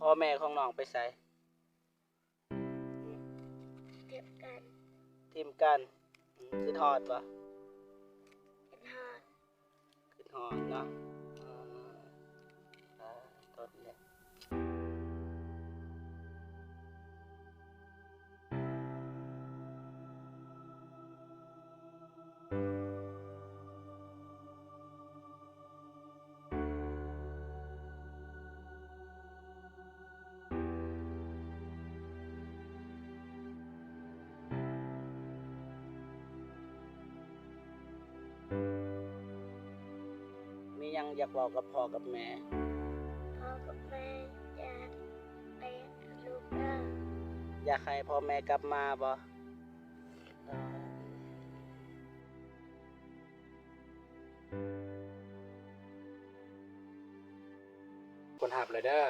พ่อแม่ของน้องไปใส่เทียบกัน ทีมกันคือทอดปะเป็นหอดคือทอดเนาะต้นเนี่ยมียังอยากบอกกับพ่อกับแม่พ่อกับแม่จะไปลูกเด้ออยากให้พ่อแม่กลับมาบ่คนหับเลยเด้อ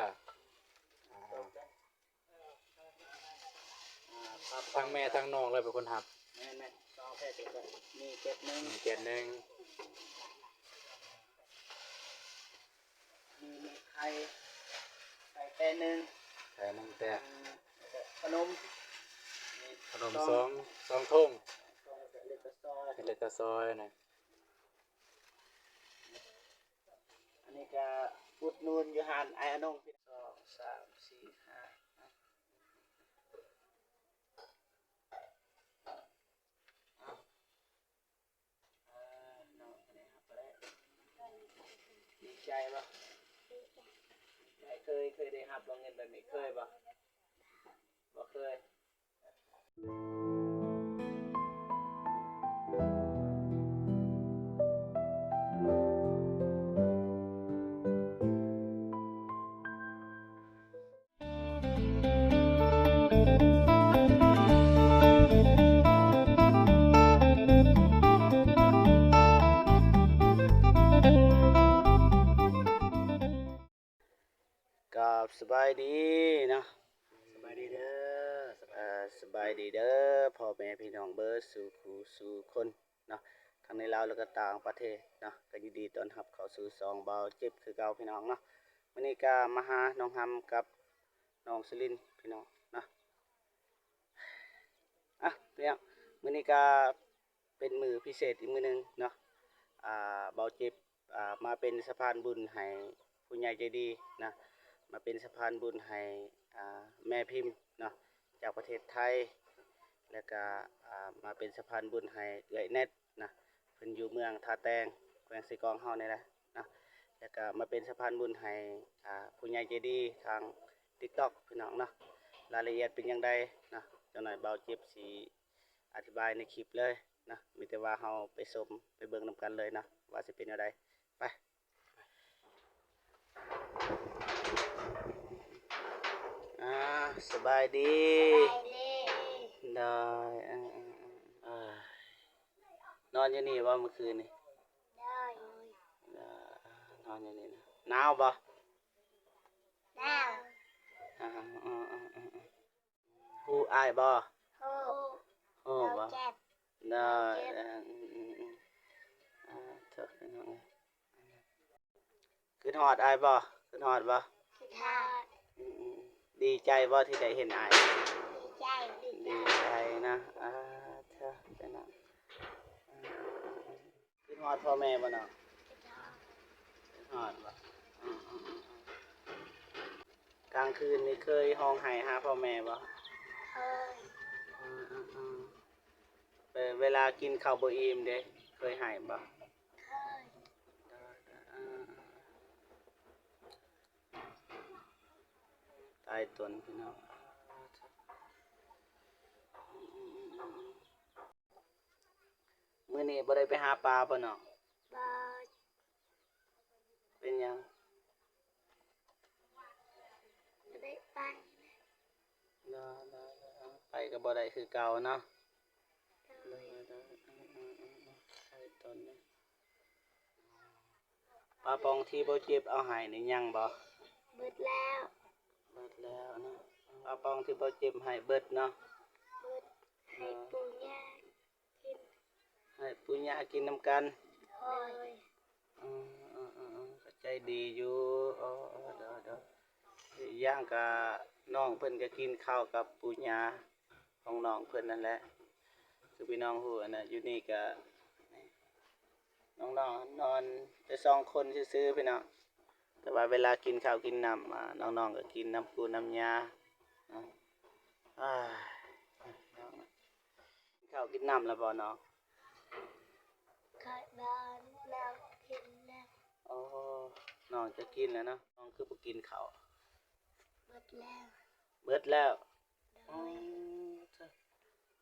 ทั้งแม่ทั้งน้องเลยเป็นคนหับแม่สองแค่เจ็ดมีเจ็ดหนึ่งเจ็ดหนึ่งมีไข่แต่หนึ่งแต่ขนมสองทุ่งเล็กซอย เล็กซอยนะอันนี้ก็อุดนูนอยู่หานไอ้อนงพี่2 3 4 5ดีใจปะเคยได้หับลงเงินแบบนี้เคยปะบ่เคยกับสบายดีเนาะสบายดีเด้อสบายดีเด้อพ่อแม่พี่น้องเบิร์ดสู่คนเนาะทั้งในลาวแล้วก็ต่างประเทศเนาะก็ยินดีต้อนรับเข้าสู่ซองเบาเจ็บคือเก่าพี่น้องเนาะวันนี้ก็มาหาน้องฮัมกับน้องสลินพี่น้องเนาะเนี่ยวันนี้ก็เป็นมือพิเศษอีกมือนึงเนาะเบาเจ็บมาเป็นสะพานบุญให้ผู้ใหญ่ใจดีนะมาเป็นสะพานบุญให้แม่พิมพ์เนาะจากประเทศไทยแล้วก็มาเป็นสะพานบุญให้เอื้อยเน็ตนะเพิ่นอยู่เมืองท่าแตงแขวงสีกองเฮานี่แหละนะแล้วก็มาเป็นสะพานบุญให้ผู้ใหญ่ใจดีทาง TikTok พี่น้องเนาะรายละเอียดเป็นอย่างใดนะจังหน่อยเบาเจ็บสิอธิบายในคลิปเลยนะมีแต่ว่าเฮาไปชมไปเบิ่งนำกันเลยนะว่าสิเป็นจังไดไปสบายดีได้นอนอยู่นี่บ่เมื่อคืนนี่ได้นอนอยู่นี่นะหนาวบ่แล้วฮู้อ้ายบ่โอ้บ่เจ็บได้เถอะพี่น้องขึ้นฮอดอ้ายบ่ขึ้นฮอดบ่คือทอดดีใจบ่ที่ได้เห็นอ้ายดีใจดีใจนะเถอะพี่น้องขึ้นฮอดพ่อแม่บ่เนาะขึ้นฮอดบ่กลางคืนนี่เคยห้องไห้หาพ่อแม่บ่เวลากินข้าวบ่อิ่มเด้เคยไห้บ่ตายตนพี่น้องมื้อนี้บ่ได้ไปหาปลาบ่เนาะบอเป็นหยังได้ไปไปก็บ่ได้คือเก่าเนาะปลาปองที่บ่เจ็บเอาให้นี่ยังบ่เบิดแล้ว เบิดแล้วเนาะปลาปองที่บ่เจ็บให้เบิดเนาะเบิดให้ปู่ย่ากินให้ปู่ย่ากินนำกันโอ้ยเข้าใจดีอยู่เดี๋ย อย่างก็น้องเพิ่นก็กินข้าวกับปู่ย่าของน้องเพิ่นนั่นแหละคือพี่น้องฮู้อันน่ะอยู่นี่ก็น้องๆนอนแต่สองคนซื่อๆพี่น้องแต่ว่าเวลากินข้าวกินน้ำน้องๆก็กินน้ำปูน้ำยาเนาะอ้ายกินข้าวกินน้ำแล้วบ่น้อง ไข่บ้านแล้วกินแล้ว โอ้น้องจะกินแล้วเนาะน้องคือบ่กินข้าว หมดแล้ว เบิดแล้ว โด อื ย มเจ้า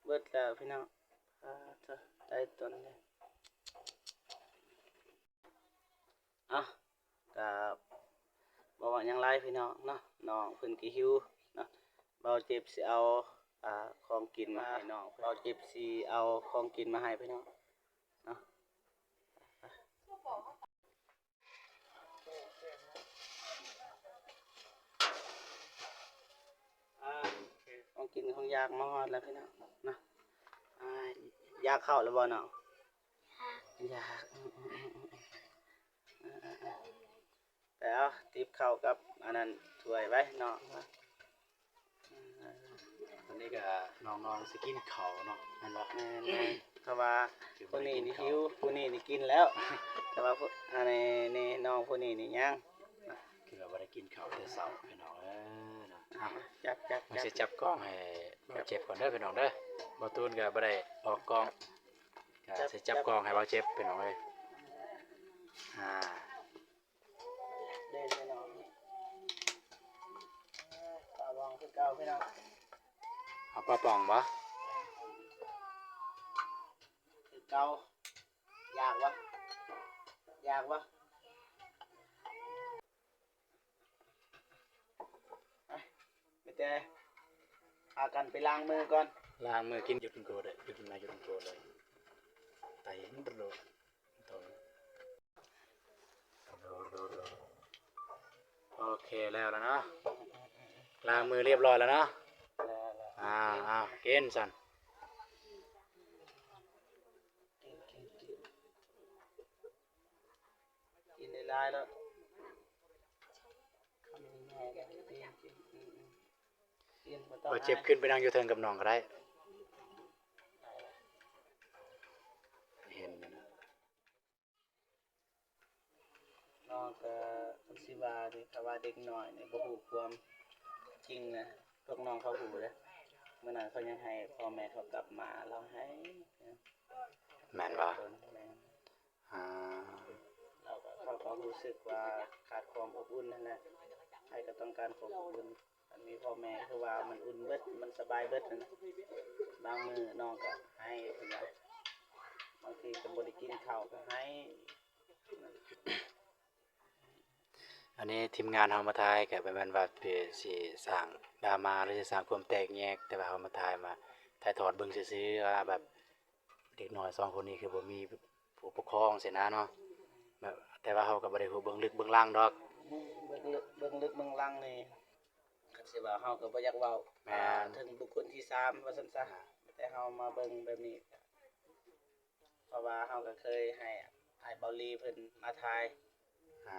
เบิดแล้วพี่น้องเจ้าได้ตนเลยอ่ะก็บ่ว่าหยังหลายพี่น้องเนาะน้องเพิ่นก็หิวเนาะเบาเจ็บสิเอาของกินมาให้น้องเบาเจ็บสิเอาของกินมาให้พี่น้องเนาะของกินของอยากมาฮอดแล้วพี่น้องเนาะอยากเข้าแล้วบ่น้องอยากแต่เอาติบเข้ากับอันนั้นถ้วยไว้เนาะ ตอนนี้ก็น้องๆสิกินข้าวเนาะนั่นบ่ แม่นๆเพราะว่าผู้นี้นี่หิวผู้นี้นี่กินแล้ว แต่ว่าผู้อันนี้น้องผู้นี้นี่ยัง คือว่าบ่ได้กินข้าวแต่เช้าพี่น้องเนาะอ่ะ จับ มันสิจับกล้องให้บ่เจ็บก่อนเด้อพี่น้องเด้อบ่ตูนก็บ่ได้ออกกล้องก็สิจับกล้องให้บ่เจ็บพี่น้องเอ้ยเด่นพี่น้องปลาวองคือเก่าพี่น้อง เอาปลาป่องบ่ คือเก่าอยากวะอยากวะไปแต่พากันไปล้างมือก่อน ล้างมือกินอยู่ตรงโกเด้ออยู่ตรงไหนอยู่ตรงโกเลยไตมันโดดตรงโอเคแล้วเนาะล้างมือเรียบร้อยแล้วเนาะ แล้ว กินสัน กินได้หลายแล้วคำนี้แม่ก็กินกินบ่ต้อง บ่เจ็บขึ้นไปนั่งอยู่เทิงกับน้องก็ได้เห็นอยู่นะ น้องก็คนสิว่านี่ก็ว่าเด็กน้อยนี่บ่ฮู้ความจริงนะพวกน้องเขาฮู้เด้อเมื่อนั้นเขายังให้พ่อแม่เขากลับมาเราให้ แม่นบ่ แม่น อ่า เขาก็รู้สึกว่าขาดความอบอุ่นนั่นแหละใครก็ต้องการความอบอุ่นมันมีพ่อแม่คือว่ามันอุ่นเบิดมันสบายเบิดนั่นนะบางมื้อน้องก็ให้เพิ่นว่าบางทีก็บ่ได้กินข้าวก็ให้ อันนี้ทีมงานเฮามาถ่ายก็เป็นว่าเพื่อสิสร้างดราม่าหรือสิสร้างความแตกแยกแต่ว่าเฮามาถ่ายถ่ายทอดเบิ่งซื่อๆว่าแบบเด็กน้อย2คนนี้คือบ่มีผู้ปกครองสินะเนาะแบบแต่ว่าเฮาก็บ่ได้ฮู้เบื้องลึกเบื้องล่างดอก เบิ่งลึกเบิ่งลังนี่ก็สิว่าเฮาก็บ่อยากเว้า แม่น ถึงบุคคลที่3ว่าซั่นซะแต่เฮามาเบิ่งแบบนี้ก็เพราะว่าเฮาก็เคยให้อ้ายเบาลีเพิ่นมาถ่าย อ่า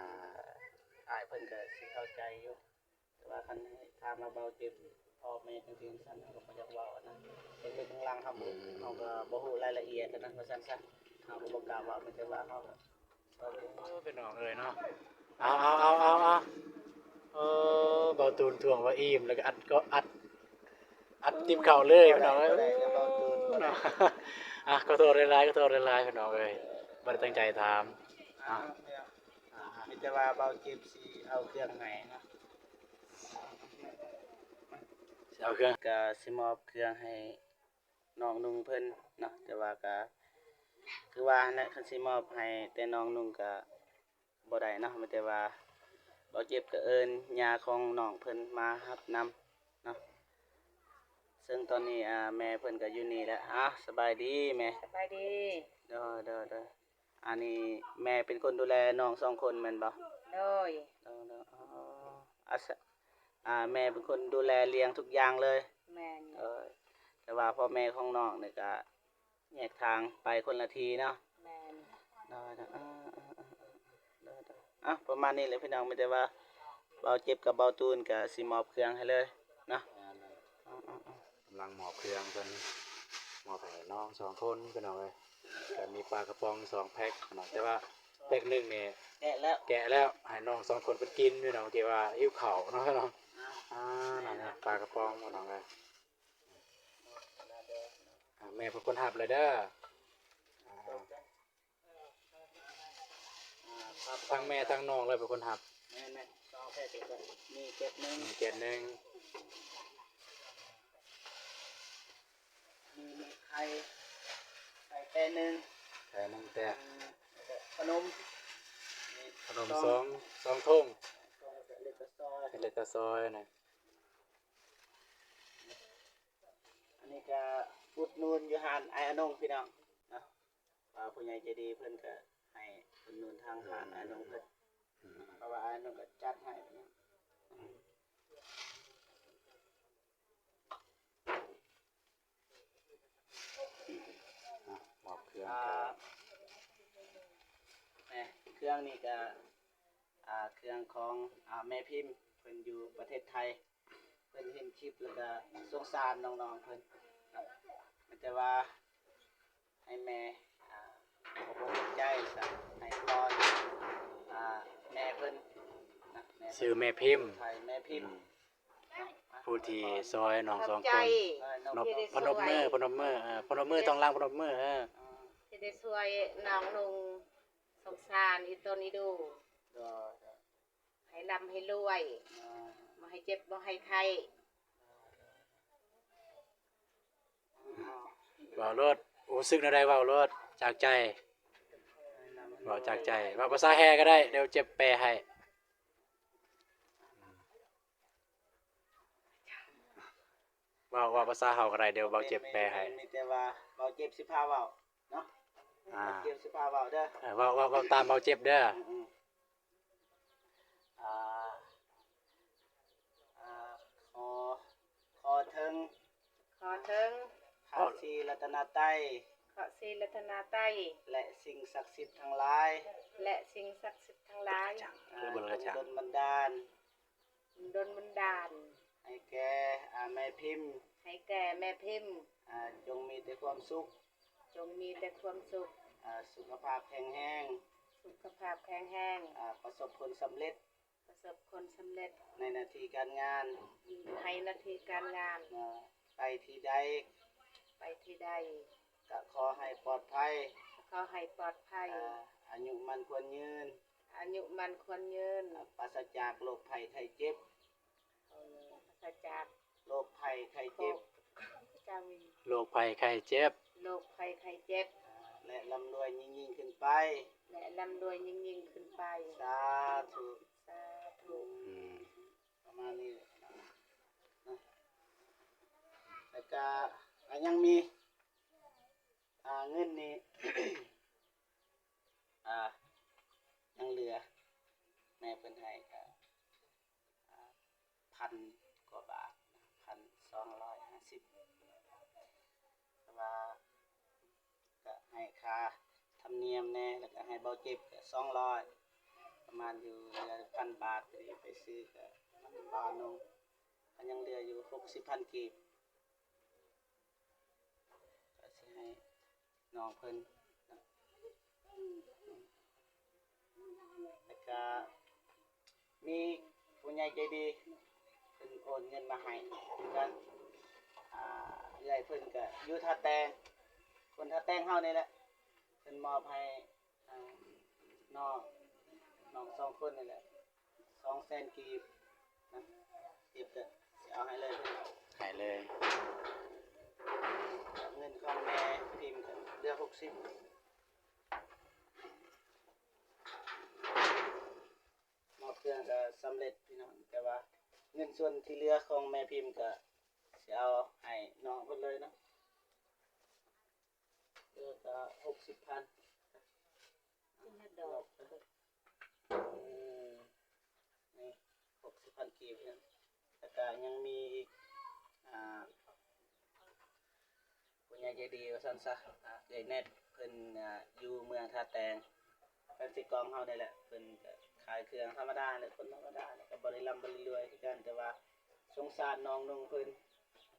อ้ายเพิ่นก็สิเข้าใจอยู่แต่ว่าคันถามมาเบาเจ็บพ่อแม่จังซี่ซั่นเฮาก็บ่อยากเว้าอันนั้นเป็นลึกข้างล่างครับเฮาก็บ่ฮู้รายละเอียดอันนั้นว่าซั่นซะเฮาก็บ่กล้าเว้าแต่ว่าเฮาก็เป็นน้องเอ้ยเนาะเอาเออเบาตูนทวงว่าอิ่มแล้วก็อัดติบเข่าเลยพี่น้องเอ้ย ได้ก็เบาตูน เนาะขอโทษหลายๆพี่น้องเอ้ยบ่ได้ตั้งใจถาม มีแต่ว่าเบาเจ็บสิเอาเครื่องให้นะ เอาเครื่อง ก็สิมอบเครื่องให้น้องนุ่งเพิ่นเนาะแต่ว่าก็คือว่านั่นแหละคันสิมอบให้แต่น้องนุ่งก็บ่ได้เนาะมีแต่ว่าเบาเจ็บก็เอิ้นย่าของน้องเพิ่นมารับนำเนาะซึ่งตอนนี้แม่เพิ่นก็อยู่นี่แหละสบายดีแม่ สบายดี เด้ออันนี้แม่เป็นคนดูแลน้อง2คนแม่นบ่ โดย เด้อแม่เป็นคนดูแลเลี้ยงทุกอย่างเลย แมน แต่ว่าพ่อแม่ของน้องนี่ก็แยกทางไปคนละทีเนาะ แมน ได้ประมาณนี้เลยพี่น้องไม่ได้ว่าเบ เบาเจ็บกับเบาตูนก็สิมอบเครื่องให้เลยเนาะ กำลังหมอบเครื่องเพิ่นหมอบให้น้อง2คนพี่น้องเอ้ยก็มีปลากระป๋อง2แพ็คพี่น้องแต่ว่าแพ็คหนึงนี่ แกะแล้ว แกะแล้วให้น้อง2คนเพิ่นกินพี่น้องที่ว่าหิวข้าวเนาะพี่น้องนั่นน่ะปลากระป๋องพี่น้องเอ้ยแม่เป็นคนหับเลยเด้อทั้งแม่ทั้งน้องเลยเป็นคนหับ แม่ๆ2แพ็คก็มีเก็บหนึง เจ็ดหนึง มีไข่แป้หนึง แค่นึงแต่ ขนม ขนมสองทุ่ง เล็กกระซอย เป็นเลตาซอยนะ อันนี้ก็อุดหนูนอยู่หานไอ้อนงพี่น้องนะผู้ใหญ่ใจดีเพิ่นก็ให้อุดหนูนทางหานไอ้อนงเพิ่นเพราะว่าไอ้อนงก็จัดให้นะ หมอบเครื่อง เครื่องนี่ก็เครื่องของแม่พิมพ์เพิ่นอยู่ประเทศไทยเพิ่นเห็นคลิปแล้วก็สงสารน้องๆเพิ่นมันจะว่าให้แม่ขอบคุณใจซะให้พรแม่เพิ่นนะแม่ ชื่อแม่พิมพ์ ไทยแม่พิมพ์ ผู้ที่ซอยน้องสอง ใจ คนพนมมือพนมมือต้องล้างพนมมือจะได้ช่วยน้องลงสงสารอีตัวนี้ดูให้ร่ำให้รวยมาให้เจ็บมาให้ไข้ เว้ารถรู้สึกอะไรเว้ารถจากใจเว้าจากใจเว้าภาษาแฮก็ได้เดี๋ยวเจ็บแปลให้เว้าภาษาเฮาก็ได้เดี๋ยวเว้าเจ็บแปลให้ มีแต่ว่าเบาเจ็บสิพาเว้าเนาะเจ็บสิพาเว้าเด้อ เว้าตามเว้าเจ็บเด้อ อ่าขอถึง ขอถึง พระศรีรัตนตรัย ขอศีรัตนาไต และสิ่งศักดิ์สิทธิ์ทั้งหลาย และสิ่งศักดิ์สิทธิ์ทั้งหลาย คือบุญกระจัง ดลบันดาล ดลบันดาล ให้แก่แม่พิมพ์ ให้แก่แม่พิมพ์ จงมีแต่ความสุข จงมีแต่ความสุข สุขภาพแข็งแรง สุขภาพแข็งแรง ประสบผลสำเร็จ ประสบผลสำเร็จ ในหน้าที่การงาน ให้หน้าที่การงาน ไปที่ใด ไปที่ใด ก็ขอให้ปลอดภัย ขอให้ปลอดภัย อายุมันควรยืน อายุมันควรยืน ปราศจากโรคภัยไข้เจ็บ พระจาก โรคภัยไข้เจ็บ เจ้ามี โรคภัยไข้เจ็บ โรคภัยไข้เจ็บ และร่ำรวยยิ่งขึ้นไป และร่ำรวยยิ่งขึ้นไป สาธุ สาธุ ประมาณนี้นะแล้วก็ยังมีเงินนี่ ยังเหลือแม่เพิ่นให้ก็พันกว่าบาท1,250แต่ว่าก็ให้ค่าธรรมเนียมแน่แล้วก็ให้เบาเจ็บก็200ประมาณอยู่เหลือ1,000 บาทไปซื้อก็บาวนงก็ยังเหลืออยู่60,000 กีบก็สิให้น้องเพิ่นนะแล้วก็มีผู้ใหญ่ใจดีเพิ่นโอนเงินมาให้กันเอื้อยเพิ่นก็อยู่ท่าแตงคนท่าแตงเฮานี่แหละเพิ่นมอบให้น้อง2คนนี่แหละ200,000 กีบนะเก็บก็สิเอาให้เลยเพิ่น หายเลย เงินของแม่พิมพ์ก็เหลือ60มอบเครื่องก็สำเร็จพี่น้องแต่ว่าเงินส่วนที่เหลือของแม่พิมพ์ก็สิเอาให้น้องเพิ่นเลยเนาะเหลือก็60,000ดอก นี่60,000 กีบเนี่ยแล้วก็ยังมีอีกผู้ใหญ่ใจดีว่าซั่นซะเด็กเน็ตเพิ่นอยู่เมืองท่าแตงเพิ่นสิกองเฮานี่แหละเพิ่นก็ข ขายเครื่องธรรมดาเลยคนธรรมดาเนี่ยก็บ่ได้ร่ำบ่ได้รวยคือกันแต่ว่าสงสารน้องนุ่งเพิ่น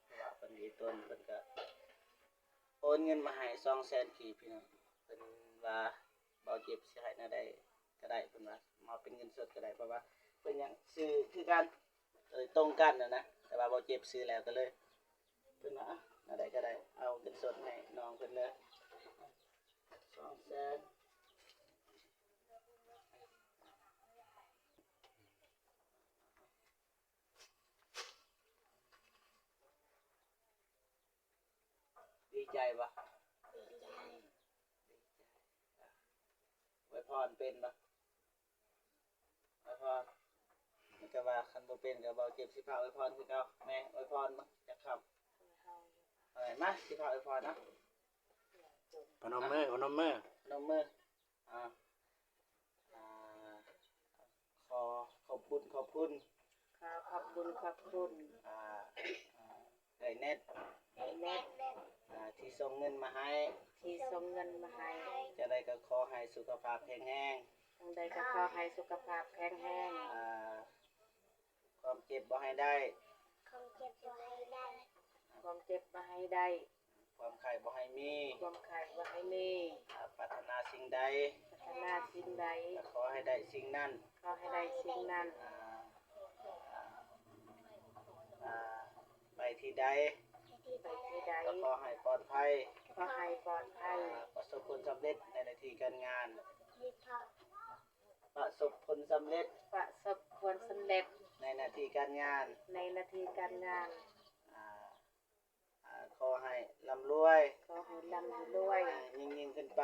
เพราะว่าเพิ่นมีต้นเพิ่นก็โอนเงินมาให้200,000กีบพี่น้องเพิ่นว่าบ่เก็บสิให้แนวใดก็ได้เพิ่นว่ามาเป็นเงินสดก็ได้เพราะว่าเพิ่นยังซื้อคือกันตรงกันนะแต่ว่าบ่เก็บซื้อแล้วก็เลยเพิ่นว่าแนวใดก็ได้เอาเงินสดให้น้องเพิ่นเลย200,000ดีใจปะ ดีใจ ไว้พรเป็นปะไว้พรมันก็ว่าคันบ่เป็นก็บ่เจ็บสิพาไว้พรคือเก่าแม่ไว้พรมั้งจะขับอะไรมาสิพาไว้พรนะ พนมมือพนมมือ นมมืออ่าอ่าขอบคุณขอบคุณอ่าได้เน็ต ไอ้แม่ ที่ส่งเงินมาให้ ที่ส่งเงินมาให้ จะได้ก็ขอให้สุขภาพแข็งแรง ทางใดก็ขอให้สุขภาพแข็งแรง ความเจ็บบ่ให้ได้ คงเจ็บบ่ให้ได้ ความเจ็บบ่ให้ได้ ความไข้บ่ให้มี ความไข้บ่ให้มี ปรารถนาสิ่งใด พัฒนาสิ่งใด ก็ขอให้ได้สิ่งนั้น ขอให้ได้สิ่งนั้น ไปที่ใด ไปที่ใด ก็ขอให้ปลอดภัย ขอให้ปลอดภัย ประสบผลสำเร็จในหน้าที่การงาน ที่พ่อ ประสบผลสำเร็จ ประสบผลสำเร็จ ในหน้าที่การงาน ในหน้าที่การงาน ขอให้ร่ำรวย ขอให้ร่ำให้รวย ยิ่งขึ้นไป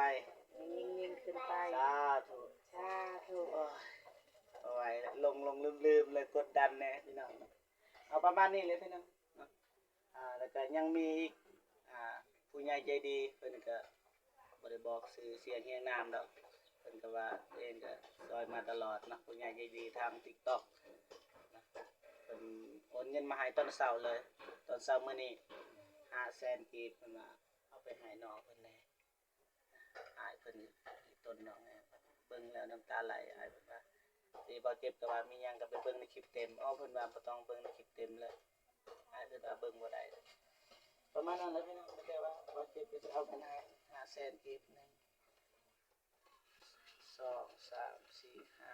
ยิ่งขึ้นไป สาธุ สาธุ โอ้ยเอาไว้ลงลืมเลยกดดันแน่พี่น้องเอาประมาณนี้เลยพี่น้องเนาะแล้วก็ยังมีอีกผู้ใหญ่ใจดีเพิ่นก็บ่ได้บอกชื่อเสียงเรียงนามดอกเพิ่นก็ว่าเองก็ซอยมาตลอดเนาะผู้ใหญ่ใจดีทาง TikTok นะเพิ่นโอนเงินมาให้ตอนเช้าเลยตอนเช้ามื้อนี้500,000กีบเพิ่นว่าเอาไปให้น้องเพิ่นแหน่อายเพิ่นต้นน้องแหน่เบิ่งแล้วน้ำตาไหลอายเพิ่นว่าสิบ่เจ็บก็ว่ามีหยังก็ไปเบิ่งในคลิปเต็มเพิ่นว่าบ่ต้องเบิ่งในคลิปเต็มเลยอายเพิ่นว่าเบิ่งบ่ได้ประมาณนั้นแหละพี่น้องแต่ว่าบ่เจ็บก็สิเอาไปให้500,000กีบ1 2 3 4 5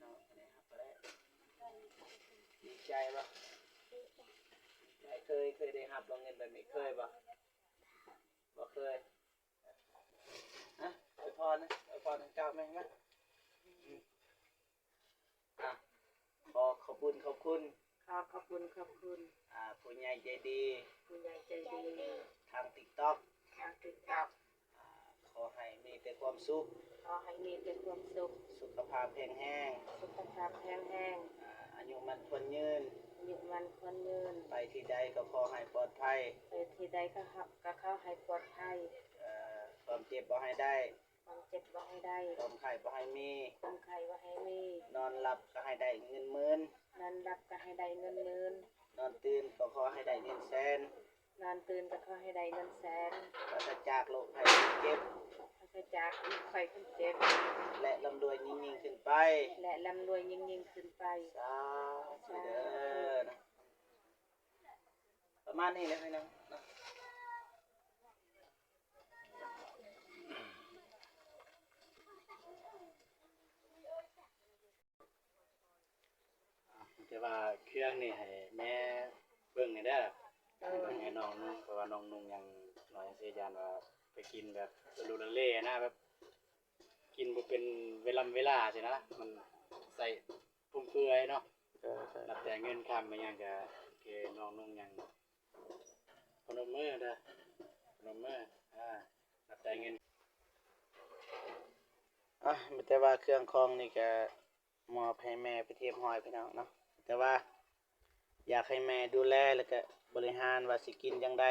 น้องคนนี้ครับบ่ได้ดีใจบ่ เคยได้รับเงินแบบนี้เคยบ่เคยไปพรนะเจ้าแม่งนะขอบคุณ ขอบคุณผู้ใหญ่ใจดี ผู้ใหญ่ใจดี ทาง TikTok ทาง TikTok ขอให้มีแต่ความสุข ขอให้มีแต่ความสุข สุขภาพแข็งแรง สุขภาพแข็งแรง อายุมันคนยืน อายุมันคนยืน ไปที่ใดก็ขอให้ปลอดภัย ไปที่ใดก็เข้าให้ปลอดภัย ความเจ็บบ่ให้ได้ ความเจ็บบ่ให้ได้ ความไข้บ่ให้มี ความไข้บ่ให้มี นอนหลับก็ให้ได้เงินหมื่น นอนหลับก็ให้ได้เงินหมื่น นอนตื่นก็ขอให้ได้เงินแสน นอนตื่นก็ขอให้ได้เงินแสน ปราศจากโรคภัยเจ็บ ปราศจากไข้คนเจ็บ และร่ำรวยยิ่งขึ้นไป และร่ำรวยยิ่งขึ้นไป สาธุเด้อนะประมาณนี้เลยพี่น้องเนาะ แต่ว่าเครื่องนี่ให้แม่เบิ่งให้ได้อเบิ่งให้น้องนุ่งเพราะว่าน้องนุ่งยังน้อยเสียยานว่าไปกินแบบลุละเล่นะแบบกินบ่เป็นเวลาสินะมันใส่ฟุ่มเฟือยเนาะนับแต่เงินคำมันยังก็โอเคน้องนุ่งยังพนมมือเด้อพนมมือนับแต่เงิน แต่ว่าเครื่องคองนี่ก็มอบให้แม่ไปเทียบห้อยพี่น้องเนาะแต่ว่าอยากให้แม่ดูแลแล้วก็บริหารว่าสิกินจังได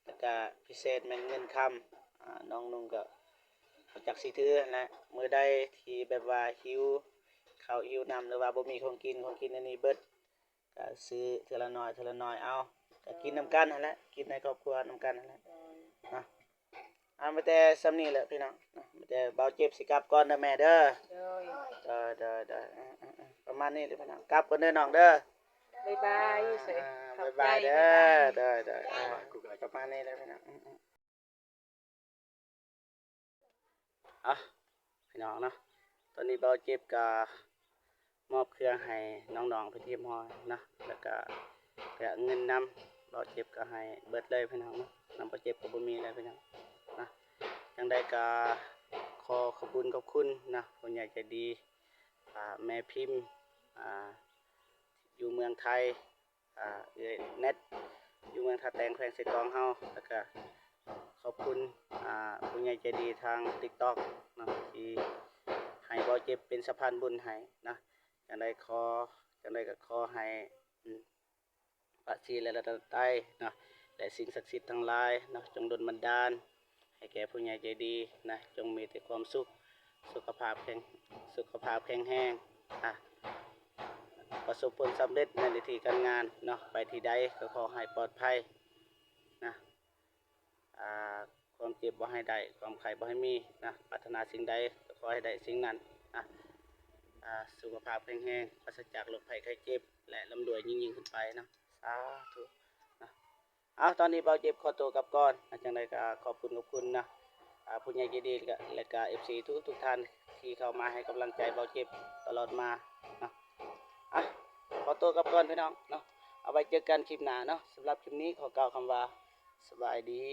แล้วก็พิเศษแม่นเงินคำน้องนุ่งก็บ่จักสิถือนะมื้อใดที่แบบว่าหิวข้าวหิวน้ำหรือว่าบ่มีของกินอันนี้เบิดก็ซื้อเทื่อละน้อยเอา ก็กินนำกันนั่นแหละกินในครอบครัวนำกันนั่นแหละ โดย นะมาแต่ซ้ำนี่แหละพี่น้องนะมาแต่เบาเจ็บสิกลับก่อนเด้อแม่เด้อ โดย ได้ประมาณนี้เลยพี่น้องกลับก่อนเด้อน้องเด้อ บ๊ายบายเสยขอบใจ บ๊ายบายเด้ บ๊ายบาย ได้ประมาณนี้เลยพี่น้องอ่ะพี่น้องเนาะตอนนี้เบาเจ็บก็มอบเครื่องให้น้องๆไปเทียมฮอยนะแล้วก็เงินนำเบาเจ็บก็ให้เบิดเลยพี่น้องเนาะนำเบาเจ็บก็บ่มีเลยพี่น้องนะจังได้ก็ขอขอบคุณนะผู้ใหญ่ใจดีแม่พิมพ์อยู่เมืองไทยเน็ตอยู่เมืองท่าแตงแขวงเสกองเฮาแล้วก็ขอบคุณผู้ใหญ่ใจดีทาง TikTok นะที่ให้เบาเจ็บเป็นสะพานบุญให้นะจังได้ก็ขอให้พระศรีและรัตนตรัยนะและสิ่งศักดิ์สิทธิ์ทั้งหลายนะจงดลบันดาลให้แก่ผู้ใหญ่ใจดีนะจงมีแต่ความสุขสุขภาพแข็งแรงประสบผลสำเร็จในหน้าที่การงานเนาะไปที่ใดก็ขอให้ปลอดภัยนะความเจ็บบ่ให้ได้ความไข้บ่ให้มีนะปรารถนาสิ่งใดก็ขอให้ได้สิ่งนั้นนะสุขภาพแข็งแรงปราศจากโรคภัยไข้เจ็บและร่ำรวยยิ่งขึ้นไปนะสาธุนะเอาตอนนี้เบาเจ็บขอตัวกลับก่อนจังไดก็ขอบคุณนะผู้ใหญ่ใจดีและก็ FC ทุกท่านที่เข้ามาให้กำลังใจเบาเจ็บตลอดมานะขอตัวกลับก่อนพี่น้องเนาะเอาไว้เจอกันคลิปหน้าเนาะสำหรับคลิปนี้ขอกล่าวคำว่าสบายดี